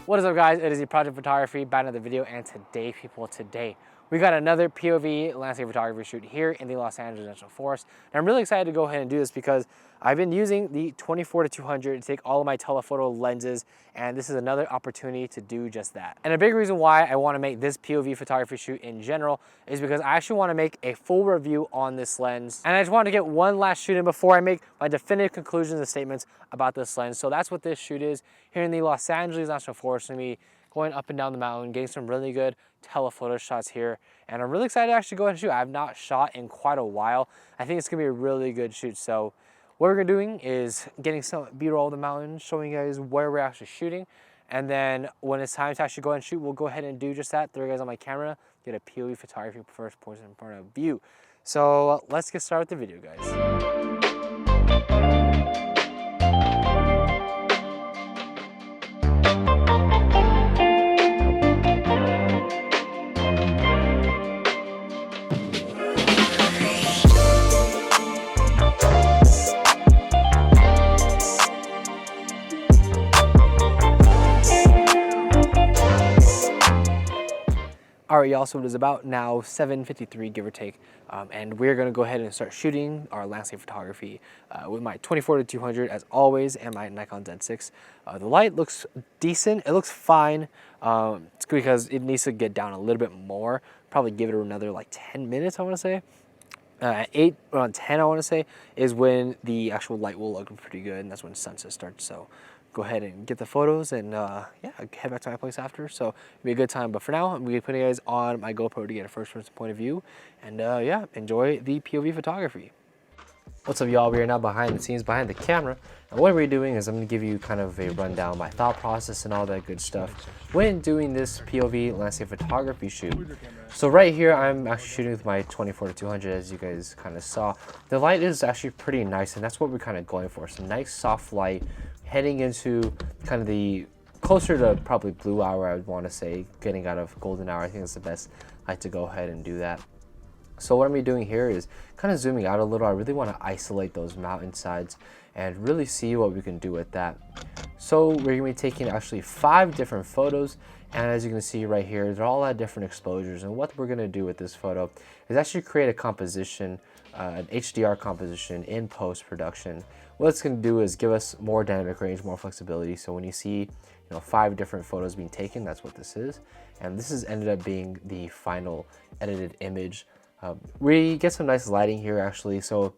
What is up, guys? It is the Project Photography, back in the video, and today we got another POV landscape photography shoot here in the Los Angeles National Forest. And I'm really excited to go ahead and do this because I've been using the 24-200 to take all of my telephoto lenses, and this is another opportunity to do just that. And a big reason why I want to make this POV photography shoot in general is because I actually want to make a full review on this lens, and I just want to get one last shoot in before I make my definitive conclusions and statements about this lens. So that's what this shoot is here in the Los Angeles National Forest. Me going up and down the mountain, getting some really good telephoto shots here, and I'm really excited to actually go ahead and shoot. I have not shot in quite a while. I think it's gonna be a really good shoot. So what we're doing is getting some B-roll of the mountain, showing you guys where we're actually shooting, and then when it's time to actually go ahead and shoot, we'll go ahead and do just that. Throw you guys on my camera, get a POV photography first person point of view. So let's get started with the video, guys. All right, y'all, so it is about now 7:53, give or take, and we're gonna go ahead and start shooting our landscape photography with my 24-200 as always, and my Nikon Z6. The light looks decent, it looks fine. It's because it needs to get down a little bit more, probably give it another like 10 minutes, I wanna say. 8, around 10, I wanna say, is when the actual light will look pretty good, and that's when sunset starts. So go ahead and get the photos and yeah, head back to my place after. So it'll be a good time. But for now, I'm gonna be putting you guys on my GoPro to get a first person point of view. And yeah, enjoy the POV photography. What's up, y'all? We are now behind the scenes, behind the camera. And what we're doing is I'm gonna give you kind of a rundown, my thought process and all that good stuff when doing this POV landscape photography shoot. So right here, I'm actually shooting with my 24-200, as you guys kind of saw. The light is actually pretty nice, and that's what we're kind of going for. Some nice soft light, heading into kind of the closer to probably blue hour, I would want to say, getting out of golden hour. I think it's the best light to go ahead and do that. So what I'm doing here is kind of zooming out a little. I really want to isolate those mountainsides and really see what we can do with that. So we're going to be taking actually 5 different photos, and as you can see right here, they're all at different exposures. And what we're going to do with this photo is actually create a composition, an HDR composition in post-production. What it's going to do is give us more dynamic range, more flexibility. So when you see 5 different photos being taken, that's what this is. And this has ended up being the final edited image. We get some nice lighting here actually. So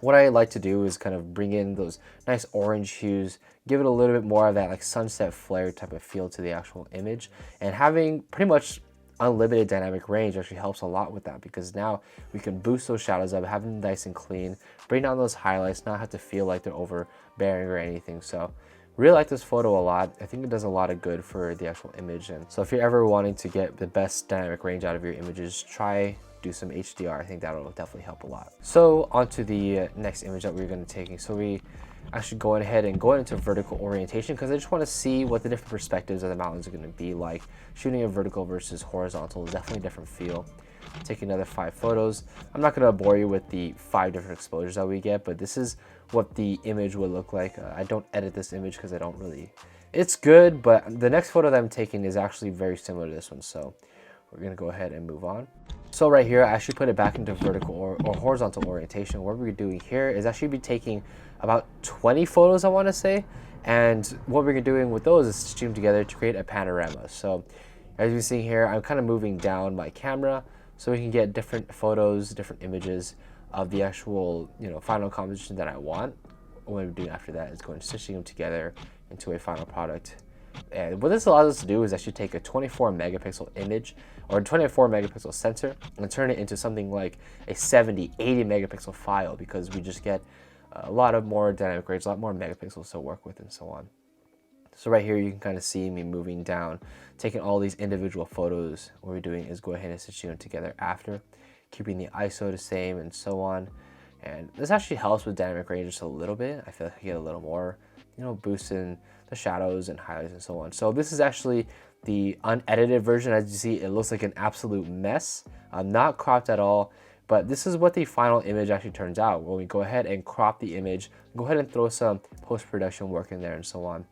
what I like to do is kind of bring in those nice orange hues, give it a little bit more of that like sunset flare type of feel to the actual image. And having pretty much unlimited dynamic range actually helps a lot with that, because now we can boost those shadows up, have them nice and clean, bring down those highlights, not have to feel like they're overbearing or anything. So really like this photo a lot. I think it does a lot of good for the actual image. And so if you're ever wanting to get the best dynamic range out of your images, do some HDR. I think that'll definitely help a lot. So onto the next image that we're going to be taking. So we actually going ahead and going into vertical orientation, because I just want to see what the different perspectives of the mountains are going to be like. Shooting a vertical versus horizontal is definitely a different feel. Take another 5 photos. I'm not going to bore you with the 5 different exposures that we get, but this is what the image would look like. I don't edit this image because I don't really, it's good, but the next photo that I'm taking is actually very similar to this one. So we're going to go ahead and move on. So right here, I actually put it back into vertical or horizontal orientation. What we're doing here is actually be taking about 20 photos, I want to say. And what we're doing with those is stitching them together to create a panorama. So as you can see here, I'm kind of moving down my camera so we can get different photos, different images of the actual, final composition that I want. What we're doing after that is going to stitching them together into a final product. And what this allows us to do is actually take a 24 megapixel image or a 24 megapixel sensor and turn it into something like a 70, 80 megapixel file, because we just get a lot of more dynamic range, a lot more megapixels to work with and so on. So right here, you can kind of see me moving down, taking all these individual photos. What we're doing is go ahead and stitch them together after, keeping the ISO the same and so on. And this actually helps with dynamic range just a little bit. I feel like I get a little more, boosting the shadows and highlights and so on. So this is actually the unedited version. As you see, it looks like an absolute mess. Not cropped at all, but this is what the final image actually turns out. When we go ahead and crop the image, go ahead and throw some post-production work in there and so on.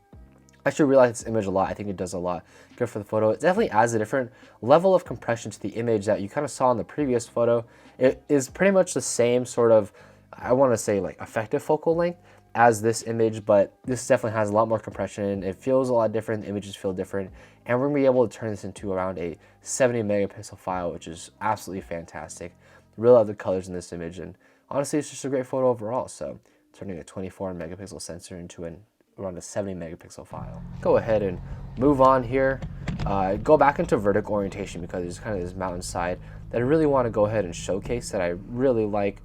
actually really like this image a lot. I think it does a lot good for the photo. It definitely adds a different level of compression to the image that you kind of saw in the previous photo. It is pretty much the same sort of, I want to say like effective focal length as this image, but this definitely has a lot more compression. It feels a lot different. The images feel different. And we're gonna be able to turn this into around a 70 megapixel file, which is absolutely fantastic. Really love the colors in this image. And honestly, it's just a great photo overall. So turning a 24 megapixel sensor into around a 70 megapixel file. Go ahead and move on here. Go back into vertical orientation because there's kind of this mountainside that I really want to go ahead and showcase that I really like.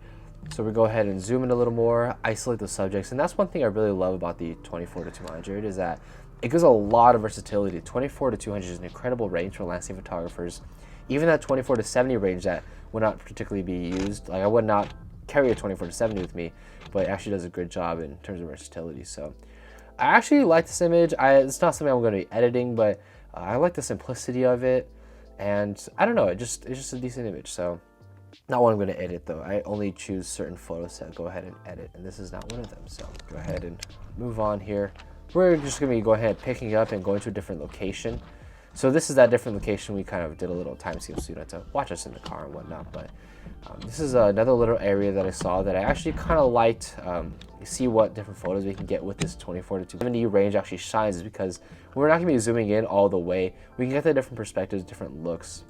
So we go ahead and zoom in a little more, isolate the subjects. And that's one thing I really love about the 24-200 is that it gives a lot of versatility. 24-200 is an incredible range for landscape photographers. Even that 24-70 range that would not particularly be used. Like I would not carry a 24-70 with me, but it actually does a good job in terms of versatility. So I actually like this image. It's not something I'm going to be editing, but I like the simplicity of it. And I don't know, it's just a decent image. So not one I'm going to edit though. I only choose certain photos to go ahead and edit, and this is not one of them. So go ahead and move on here. We're just going to go ahead picking it up and going to a different location. So this is that different location we kind of did a little time skip so you don't have to watch us in the car and whatnot. But this is another little area that I saw that I actually kind of liked. You see what different photos we can get with this 24-270 range actually shines is because we're not going to be zooming in all the way. We can get the different perspectives, different looks,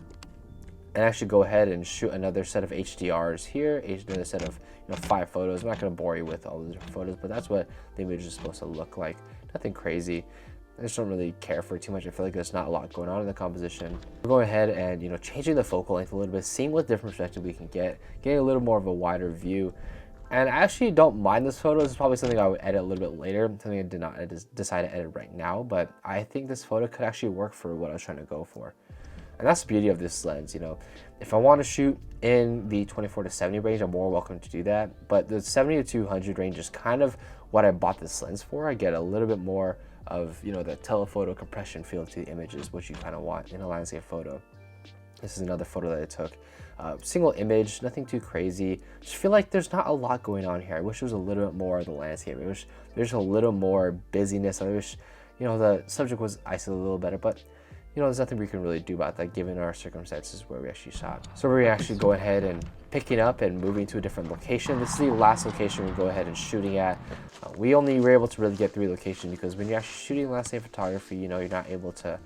and actually go ahead and shoot another set of HDRs here, another set of 5 photos. I'm not going to bore you with all the different photos, but that's what the image is supposed to look like. Nothing crazy. I just don't really care for it too much. I feel like there's not a lot going on in the composition. We're going ahead and changing the focal length a little bit, seeing what different perspective we can get, getting a little more of a wider view. And I actually don't mind this photo. This is probably something I would edit a little bit later, something I did not decide to edit right now, but I think this photo could actually work for what I was trying to go for. And that's the beauty of this lens, If I want to shoot in the 24-70 range, I'm more welcome to do that. But the 70-200 range is kind of what I bought this lens for. I get a little bit more of, the telephoto compression feel to the images, which you kind of want in a landscape photo. This is another photo that I took. Single image, nothing too crazy. Just feel like there's not a lot going on here. I wish there was a little bit more of the landscape. I wish there's a little more busyness. I wish, the subject was isolated a little better, but there's nothing we can really do about that given our circumstances where we actually shot. So we're actually go ahead and picking up and moving to a different location. This is the last location we go ahead and shooting at. We only were able to really get 3 locations because when you're actually shooting landscape photography, you're not able to,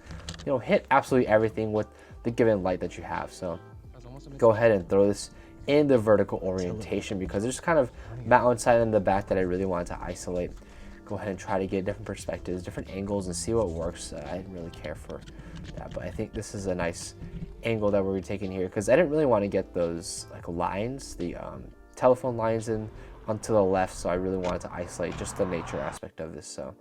hit absolutely everything with the given light that you have. So go ahead and throw this in the vertical orientation because there's kind of mountainside in the back that I really wanted to isolate. Go ahead and try to get different perspectives, different angles, and see what works. I didn't really care for that, but I think this is a nice angle that we're taking here because I didn't really want to get those lines, the telephone lines in onto the left, so I really wanted to isolate just the nature aspect of this. So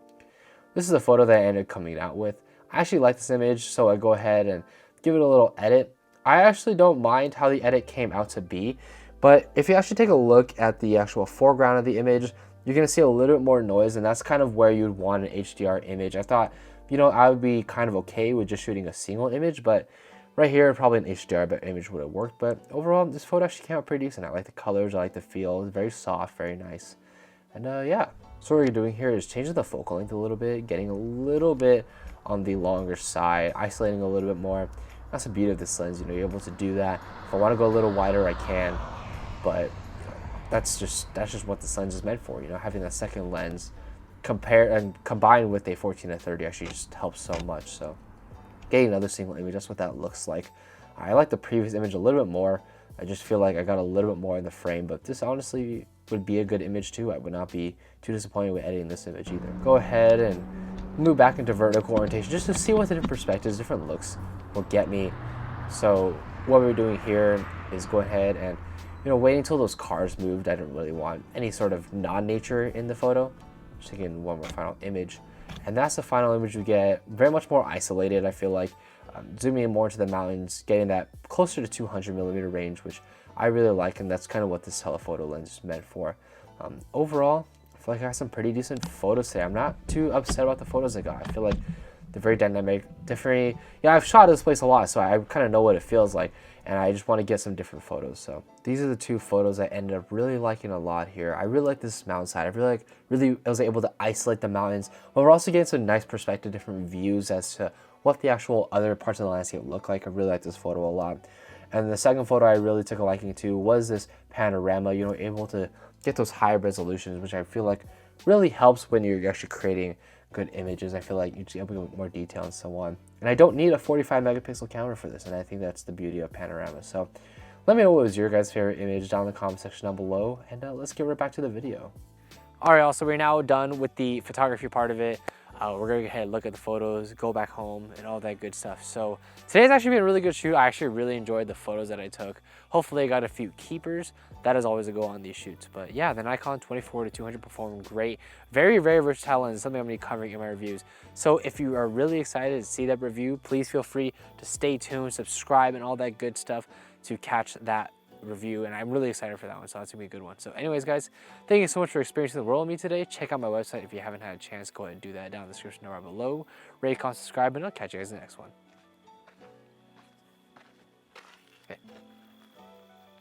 this is a photo that I ended up coming out with. I actually like this image, so I go ahead and give it a little edit. I actually don't mind how the edit came out to be, but if you actually take a look at the actual foreground of the image, you're going to see a little bit more noise, and that's kind of where you'd want an HDR image. I thought, I would be kind of okay with just shooting a single image, but right here, probably an HDR image would have worked. But overall, this photo actually came out pretty decent. I like the colors, I like the feel. It's very soft, very nice. And yeah, so what we're doing here is changing the focal length a little bit, getting a little bit on the longer side, isolating a little bit more. That's the beauty of this lens, you're able to do that. If I want to go a little wider, I can, but that's just what this lens is meant for. Having that second lens combined with a 14-30 actually just helps so much. So getting another single image, that's what that looks like. I like the previous image a little bit more. I just feel like I got a little bit more in the frame, but this honestly would be a good image too. I would not be too disappointed with editing this image either. Go ahead and move back into vertical orientation just to see what the different perspectives, different looks will get me. So what we're doing here is go ahead and waiting until those cars moved. I didn't really want any sort of non-nature in the photo. Just taking one more final image. And that's the final image we get. Very much more isolated, I feel like. Zooming in more into the mountains, getting that closer to 200mm range, which I really like, and that's kind of what this telephoto lens is meant for. Overall, I feel like I got some pretty decent photos today. I'm not too upset about the photos I got. I feel like they're very dynamic, different. I've shot this place a lot, so I kind of know what it feels like. and I just want to get some different photos. So these are the two photos I ended up really liking a lot here. I really like this mountainside. I was able to isolate the mountains, but we're also getting some nice perspective, different views as to what the actual other parts of the landscape look like. I really like this photo a lot. And the second photo I really took a liking to was this panorama, you know, able to get those high resolutions, which I feel like really helps when you're actually creating good images. I feel like you're able to get more detail and so on. And I don't need a 45 megapixel camera for this, and I think that's the beauty of panorama. So let me know what was your guys' favorite image down in the comment section down below, and let's get right back to the video. All right, so we're now done with the photography part of it. We're gonna go ahead and look at the photos, go back home, and all that good stuff. So today's actually been a really good shoot. I actually really enjoyed the photos that I took. Hopefully I got a few keepers. That is always a goal on these shoots. But yeah, the Nikon 24-200 performed great. Very, very versatile lens, something I'm gonna be covering in my reviews. So if you are really excited to see that review, please feel free to stay tuned, subscribe, and all that good stuff to catch that review, and I'm really excited for that one, so that's gonna be a good one. So anyways guys, thank you so much for experiencing the world with me today. Check out my website if you haven't had a chance. Go ahead and do that down in the description bar below. Rate, comment, subscribe, and I'll catch you guys in the next one.